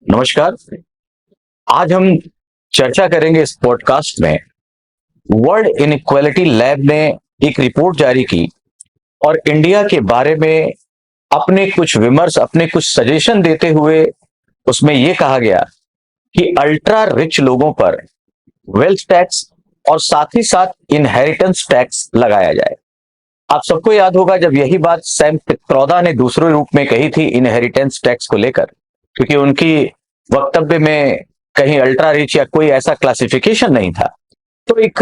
नमस्कार। आज हम चर्चा करेंगे इस पॉडकास्ट में वर्ल्ड इनइक्वालिटी लैब ने एक रिपोर्ट जारी की और इंडिया के बारे में अपने कुछ विमर्श, अपने कुछ सजेशन देते हुए उसमें यह कहा गया कि अल्ट्रा रिच लोगों पर वेल्थ टैक्स और साथ ही साथ इनहेरिटेंस टैक्स लगाया जाए। आप सबको याद होगा जब यही बात सैम पित्रोदा ने दूसरे रूप में कही थी इनहेरिटेंस टैक्स को लेकर, क्योंकि उनकी वक्तव्य में कहीं अल्ट्रा रिच या कोई ऐसा क्लासिफिकेशन नहीं था। तो एक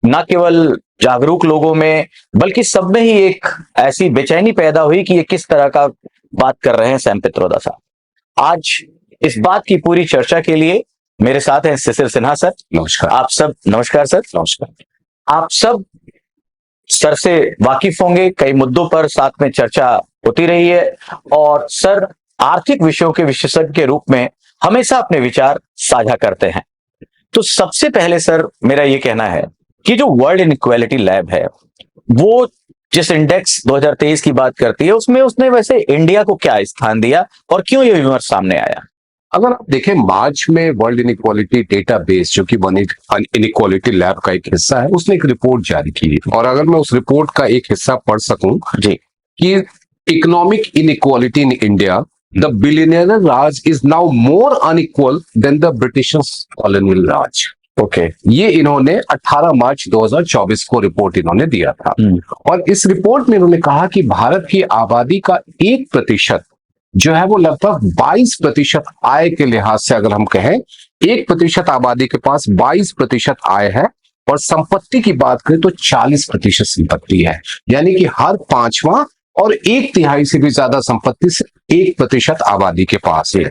न केवल जागरूक लोगों में बल्कि सब में ही एक ऐसी बेचैनी पैदा हुई कि ये किस तरह का बात कर रहे हैं सैम पित्रोदा साहब। आज इस बात की पूरी चर्चा के लिए मेरे साथ हैं शिशिर सिन्हा सर। नमस्कार। आप सब नमस्कार सर। नमस्कार। आप सब सर से वाकिफ होंगे, कई मुद्दों पर साथ में चर्चा होती रही है और सर आर्थिक विषयों के विशेषज्ञ के रूप में हमेशा अपने विचार साझा करते हैं। तो सबसे पहले सर मेरा यह कहना है कि जो वर्ल्ड इनइक्वालिटी लैब है वो जिस इंडेक्स 2023 की बात करती है उसमें उसने वैसे इंडिया को क्या स्थान दिया और क्यों ये विमर्श सामने आया? अगर आप देखें मार्च में वर्ल्ड इनइक्वालिटी डेटाबेस जो कि इनइक्वालिटी लैब का एक हिस्सा है, उसने एक रिपोर्ट जारी की और अगर मैं उस रिपोर्ट का एक हिस्सा पढ़ सकूं जी कि economic inequality in India, the billionaire raj is now more unequal than the British colonial raj. Okay. ये इन्होंने 18 मार्च 2024 को रिपोर्ट इन्होंने दिया था और इस रिपोर्ट में इन्होंने कहा कि भारत की आबादी का 1% जो है वो लगभग 22% आय के लिहाज से, अगर हम कहें 1% आबादी के पास 22% आय है और संपत्ति की बात करें तो 40% संपत्ति है, यानी कि हर पांचवा और 1/3 से भी ज्यादा संपत्ति से 1% आबादी के पास है।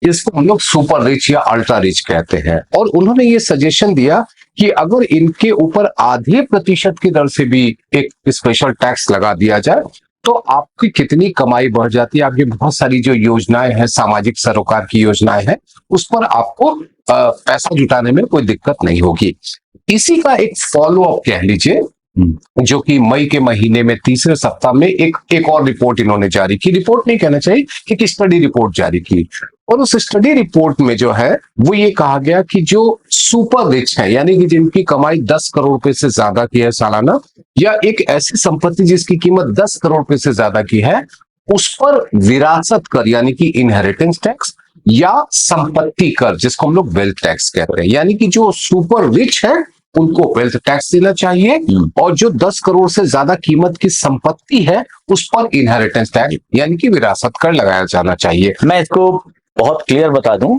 इसको हम लोग सुपर रिच या अल्ट्रा रिच कहते हैं और उन्होंने ये सजेशन दिया कि अगर इनके ऊपर आधे प्रतिशत की दर से भी एक स्पेशल टैक्स लगा दिया जाए तो आपकी कितनी कमाई बढ़ जाती है। आपकी बहुत सारी जो योजनाएं हैं, सामाजिक सरोकार की योजनाएं हैं, उस पर आपको पैसा जुटाने में कोई दिक्कत नहीं होगी। इसी का एक फॉलो अप कह लीजिए, जो कि मई के महीने में तीसरे सप्ताह में एक और रिपोर्ट इन्होंने जारी की। रिपोर्ट नहीं कहना चाहिए, एक स्टडी रिपोर्ट जारी की और उस स्टडी रिपोर्ट में जो है वो ये कहा गया कि जो सुपर रिच है, यानी कि जिनकी कमाई 10 करोड़ रुपए से ज्यादा की है सालाना, या एक ऐसी संपत्ति जिसकी कीमत 10 करोड़ रुपए से ज्यादा की है, उस पर विरासत कर यानी कि इनहेरिटेंस टैक्स या संपत्ति कर जिसको हम लोग वेल्थ टैक्स कहते हैं, यानी कि जो सुपर रिच है उनको वेल्थ टैक्स देना चाहिए और जो 10 करोड़ से ज्यादा कीमत की संपत्ति है उस पर इनहेरिटेंस टैक्स यानी कि विरासत कर लगाया जाना चाहिए। मैं इसको बहुत क्लियर बता दूं,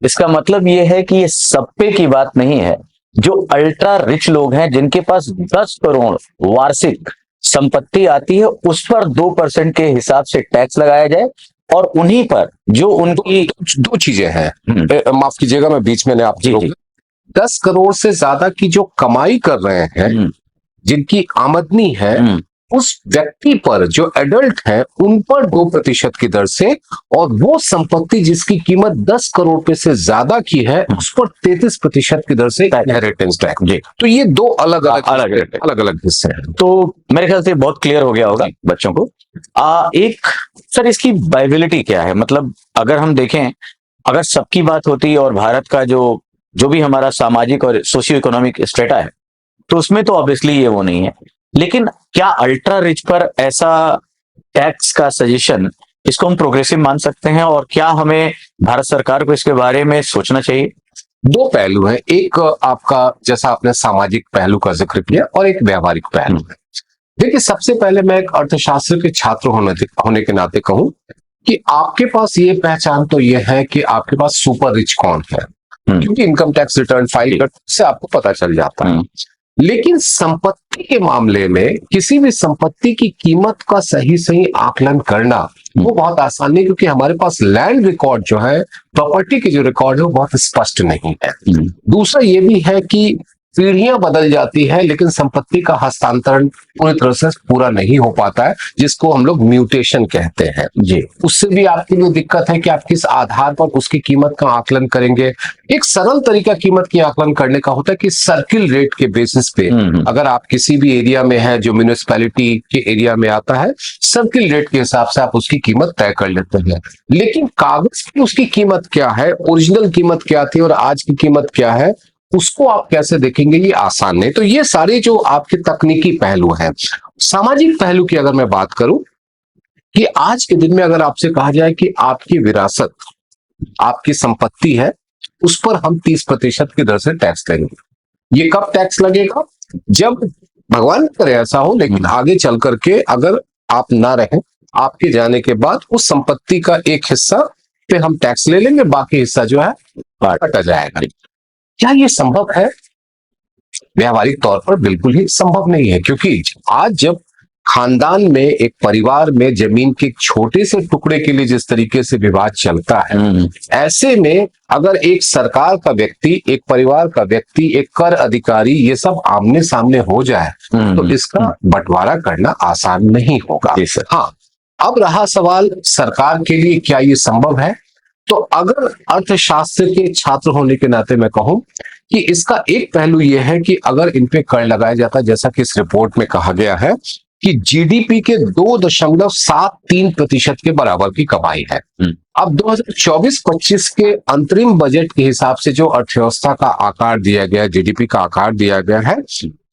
इसका मतलब यह है कि ये सब पे की बात नहीं है। जो अल्ट्रा रिच लोग हैं जिनके पास 10 करोड़ वार्षिक संपत्ति आती है उस पर 2% के हिसाब से टैक्स लगाया जाए और उन्हीं पर जो उनकी दो चीजें हैं, माफ कीजिएगा मैं बीच में आपकी 10 करोड़ से ज्यादा की जो कमाई कर रहे हैं, जिनकी आमदनी है, उस व्यक्ति पर जो एडल्ट है उन पर 2% की दर से, और वो संपत्ति जिसकी कीमत 10 करोड़ रुपए से ज्यादा की है उस पर 33% की दर से इनहेरिटेंस टैक्स। तो ये दो अलग अलग हिस्से हैं। तो मेरे ख्याल से बहुत क्लियर हो गया होगा बच्चों को। एक सर इसकी वायबिलिटी क्या है? मतलब अगर हम देखें, अगर सबकी बात होती और भारत का जो भी हमारा सामाजिक और सोशियो इकोनॉमिक स्टेटा है तो उसमें तो ऑब्वियसली ये वो नहीं है, लेकिन क्या अल्ट्रा रिच पर ऐसा टैक्स का सजेशन, इसको हम प्रोग्रेसिव मान सकते हैं और क्या हमें भारत सरकार को इसके बारे में सोचना चाहिए? दो पहलू है, एक आपका जैसा आपने सामाजिक पहलू का जिक्र किया और एक व्यावहारिक पहलू है। देखिए, सबसे पहले मैं एक अर्थशास्त्र के छात्र होने के नाते कहूं कि आपके पास ये पहचान तो ये है कि आपके पास सुपर रिच कौन है, क्योंकि इनकम टैक्स रिटर्न फाइल करने से आपको पता चल जाता है। लेकिन संपत्ति के मामले में किसी भी संपत्ति की कीमत का सही आकलन करना वो बहुत आसान नहीं, क्योंकि हमारे पास लैंड रिकॉर्ड जो है, प्रॉपर्टी के जो रिकॉर्ड है वो बहुत स्पष्ट नहीं है। दूसरा ये भी है कि पीढ़ियां बदल जाती है लेकिन संपत्ति का हस्तांतरण पूरी तरह से पूरा नहीं हो पाता है, जिसको हम लोग म्यूटेशन कहते हैं। जी। उससे भी आपके लिए दिक्कत है कि आप किस आधार पर उसकी कीमत का आकलन करेंगे। एक सरल तरीका कीमत की आकलन करने का होता है कि सर्किल रेट के बेसिस पे, अगर आप किसी भी एरिया में है जो म्यूनिसिपैलिटी के एरिया में आता है, सर्किल रेट के हिसाब से आप उसकी कीमत तय कर लेते हैं। लेकिन कागज की उसकी कीमत क्या है, ओरिजिनल कीमत क्या थी और आज की कीमत क्या है, उसको आप कैसे देखेंगे, ये आसान नहीं। तो ये सारे जो आपके तकनीकी पहलू हैं। सामाजिक पहलू की अगर मैं बात करूं कि आज के दिन में अगर आपसे कहा जाए कि आपकी विरासत, आपकी संपत्ति है, उस पर हम 30% की दर से टैक्स लेंगे। ये कब टैक्स लगेगा? जब भगवान करे ऐसा हो, लेकिन आगे चल करके अगर आप ना रहें, आपके जाने के बाद उस संपत्ति का एक हिस्सा पे हम टैक्स ले लेंगे, बाकी हिस्सा जो है काटा जाएगा। क्या ये संभव है? व्यावहारिक तौर पर बिल्कुल ही संभव नहीं है, क्योंकि आज जब खानदान में, एक परिवार में जमीन के एक छोटे से टुकड़े के लिए जिस तरीके से विवाद चलता है, ऐसे में अगर एक सरकार का व्यक्ति, एक परिवार का व्यक्ति, एक कर अधिकारी, ये सब आमने सामने हो जाए तो इसका बंटवारा करना आसान नहीं होगा। हाँ, अब रहा सवाल सरकार के लिए क्या ये संभव है? तो अगर अर्थशास्त्र के छात्र होने के नाते मैं कहूं कि इसका एक पहलू यह है कि अगर इन पे कर लगाया जाता, जैसा कि इस रिपोर्ट में कहा गया है कि जीडीपी के 2.73% के बराबर की कमाई है। अब 2024-25 के अंतरिम बजट के हिसाब से जो अर्थव्यवस्था का आकार दिया गया, जीडीपी का आकार दिया गया है,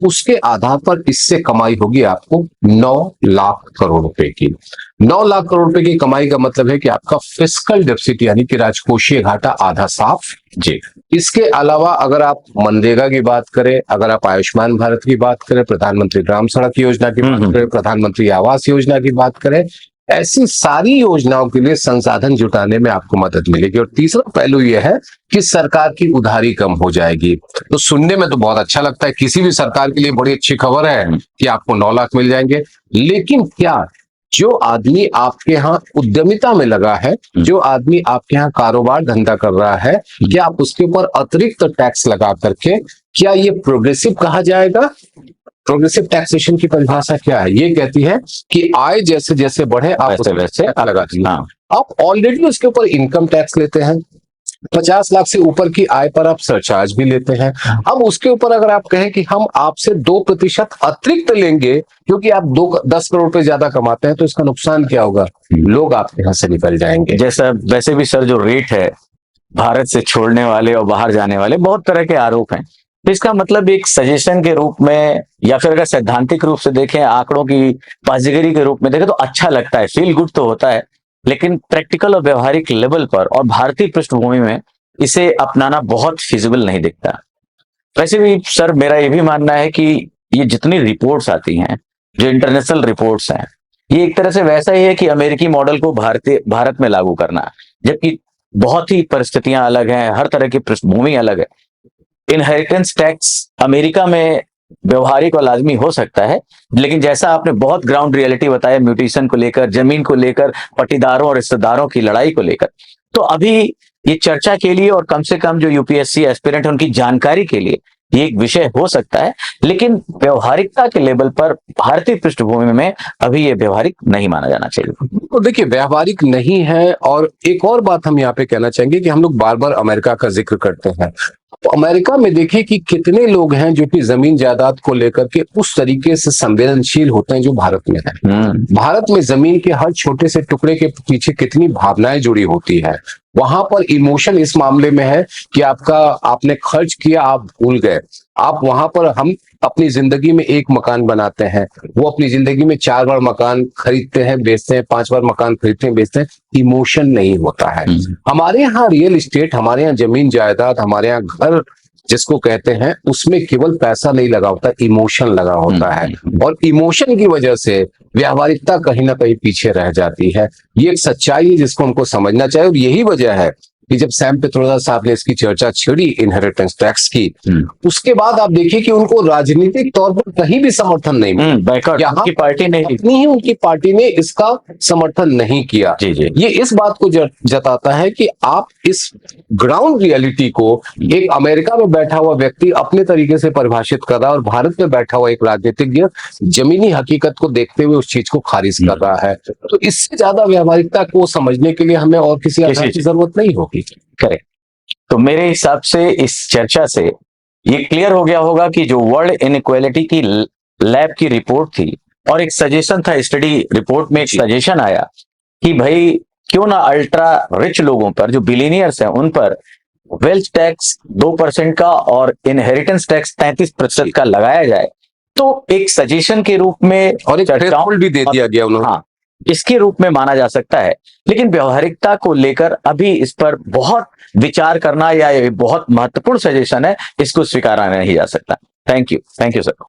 उसके आधार पर इससे कमाई होगी आपको 9 लाख करोड़ रुपए की। 9 लाख करोड़ रुपए की कमाई का मतलब है कि आपका फिस्कल डेफिसिट यानी कि राजकोषीय घाटा आधा साफ। जी। इसके अलावा अगर आप मनरेगा की बात करें, अगर आप आयुष्मान भारत की बात करें, प्रधानमंत्री ग्राम सड़क योजना की बात करें, प्रधानमंत्री आवास योजना की बात करें, ऐसी सारी योजनाओं के लिए संसाधन जुटाने में आपको मदद मिलेगी। और तीसरा पहलू यह है कि सरकार की उधारी कम हो जाएगी। तो सुनने में तो बहुत अच्छा लगता है, किसी भी सरकार के लिए बड़ी अच्छी खबर है कि आपको 9 लाख मिल जाएंगे। लेकिन क्या जो आदमी आपके यहाँ उद्यमिता में लगा है, जो आदमी आपके यहाँ कारोबार धंधा कर रहा है, क्या आप उसके ऊपर अतिरिक्त टैक्स लगा करके, क्या ये प्रोग्रेसिव कहा जाएगा? प्रोग्रेसिव टैक्सेशन की परिभाषा क्या है? ये कहती है कि आय जैसे जैसे बढ़े आप वैसे लगा दीजिए। आप ऑलरेडी उसके ऊपर इनकम टैक्स लेते हैं, 50 लाख से ऊपर की आय पर आप सरचार्ज भी लेते हैं। अब उसके ऊपर अगर आप कहें कि हम आपसे 2% अतिरिक्त लेंगे क्योंकि आप 10 करोड़ रुपए ज्यादा कमाते हैं, तो इसका नुकसान क्या होगा? लोग आपके यहाँ से निकल जाएंगे। जैसा वैसे भी सर जो रेट है, भारत से छोड़ने वाले और बाहर जाने वाले बहुत तरह के आरोप हैं। तो इसका मतलब एक सजेशन के रूप में या फिर अगर सैद्धांतिक रूप से देखें, आंकड़ों की बाजीगरी के रूप में देखें तो अच्छा लगता है, फील गुड तो होता है, लेकिन प्रैक्टिकल और व्यवहारिक लेवल पर और भारतीय पृष्ठभूमि में इसे अपनाना बहुत फिजिबल नहीं दिखता। वैसे भी सर मेरा ये भी मानना है कि ये जितनी रिपोर्ट्स आती हैं, जो इंटरनेशनल रिपोर्ट्स हैं, ये एक तरह से वैसा ही है कि अमेरिकी मॉडल को भारत में लागू करना, जबकि बहुत ही परिस्थितियां अलग हैं, हर तरह की पृष्ठभूमि अलग है। इनहेरिटेंस टैक्स अमेरिका में व्यवहारिक और लाजमी हो सकता है, लेकिन जैसा आपने बहुत ग्राउंड रियलिटी बताया म्यूटेशन को लेकर, जमीन को लेकर, पट्टीदारों और रिश्तेदारों की लड़ाई को लेकर, तो अभी ये चर्चा के लिए और कम से कम जो यूपीएससी एस्पिरेंट है उनकी जानकारी के लिए ये एक विषय हो सकता है, लेकिन व्यवहारिकता के लेवल पर भारतीय पृष्ठभूमि में अभी ये व्यवहारिक नहीं माना जाना चाहिए। तो देखिए, व्यवहारिक नहीं है। और एक और बात हम यहाँ पे कहना चाहेंगे कि हम लोग बार बार अमेरिका का जिक्र करते हैं, तो अमेरिका में देखिए कि कितने लोग हैं जो कि जमीन जायदाद को लेकर के उस तरीके से संवेदनशील होते हैं जो भारत में है। भारत में जमीन के हर छोटे से टुकड़े के पीछे कितनी भावनाएं जुड़ी होती है। वहां पर इमोशन इस मामले में है कि आपने खर्च किया, आप भूल गए। आप वहां पर, हम अपनी जिंदगी में एक मकान बनाते हैं, वो अपनी जिंदगी में 4 बार मकान खरीदते हैं, बेचते हैं, 5 बार मकान खरीदते हैं, बेचते हैं। इमोशन नहीं होता है। हमारे यहाँ रियल इस्टेट, हमारे यहाँ जमीन जायदाद, हमारे यहाँ घर जिसको कहते हैं, उसमें केवल पैसा नहीं लगा होता, इमोशन लगा होता है। और इमोशन की वजह से व्यावहारिकता कहीं ना कहीं पीछे रह जाती है। ये एक सच्चाई है जिसको हमको समझना चाहिए। और यही वजह है कि जब सैम पित्रोदा साहब ने इसकी चर्चा छेड़ी इनहेरिटेंस टैक्स की, उसके बाद आप देखिए कि उनको राजनीतिक तौर पर कहीं भी समर्थन नहीं मिला। यहाँ उनकी पार्टी ने अपनी ही उनकी पार्टी ने इसका समर्थन नहीं किया। जी जी। ये इस बात को जताता है कि आप इस ग्राउंड रियलिटी को एक अमेरिका में बैठा हुआ व्यक्ति अपने तरीके से परिभाषित कर रहा है और भारत में बैठा हुआ एक राजनीतिज्ञ जमीनी हकीकत को देखते हुए उस चीज को खारिज कर रहा है। तो इससे ज्यादा व्यावहारिकता को समझने के लिए हमें और किसी आधार की जरूरत नहीं होगी। करेक्ट। तो मेरे हिसाब से इस चर्चा से ये क्लियर हो गया होगा कि जो वर्ल्ड इनइक्वालिटी की लैब की रिपोर्ट थी और एक सजेशन था, स्टडी रिपोर्ट में एक सजेशन आया कि भाई क्यों ना अल्ट्रा रिच लोगों पर, जो बिलियनियर्स हैं, उन पर वेल्थ टैक्स 2% का और इनहेरिटेंस टैक्स 33% का लगाया जाए। तो एक सजेशन के रूप में और एक थ्रेशोल्ड भी दे दिया गया उन्होंने। हाँ, इसके रूप में माना जा सकता है, लेकिन व्यवहारिकता को लेकर अभी इस पर बहुत विचार करना या ये बहुत महत्वपूर्ण सजेशन है, इसको स्वीकारा नहीं जा सकता। Thank you sir.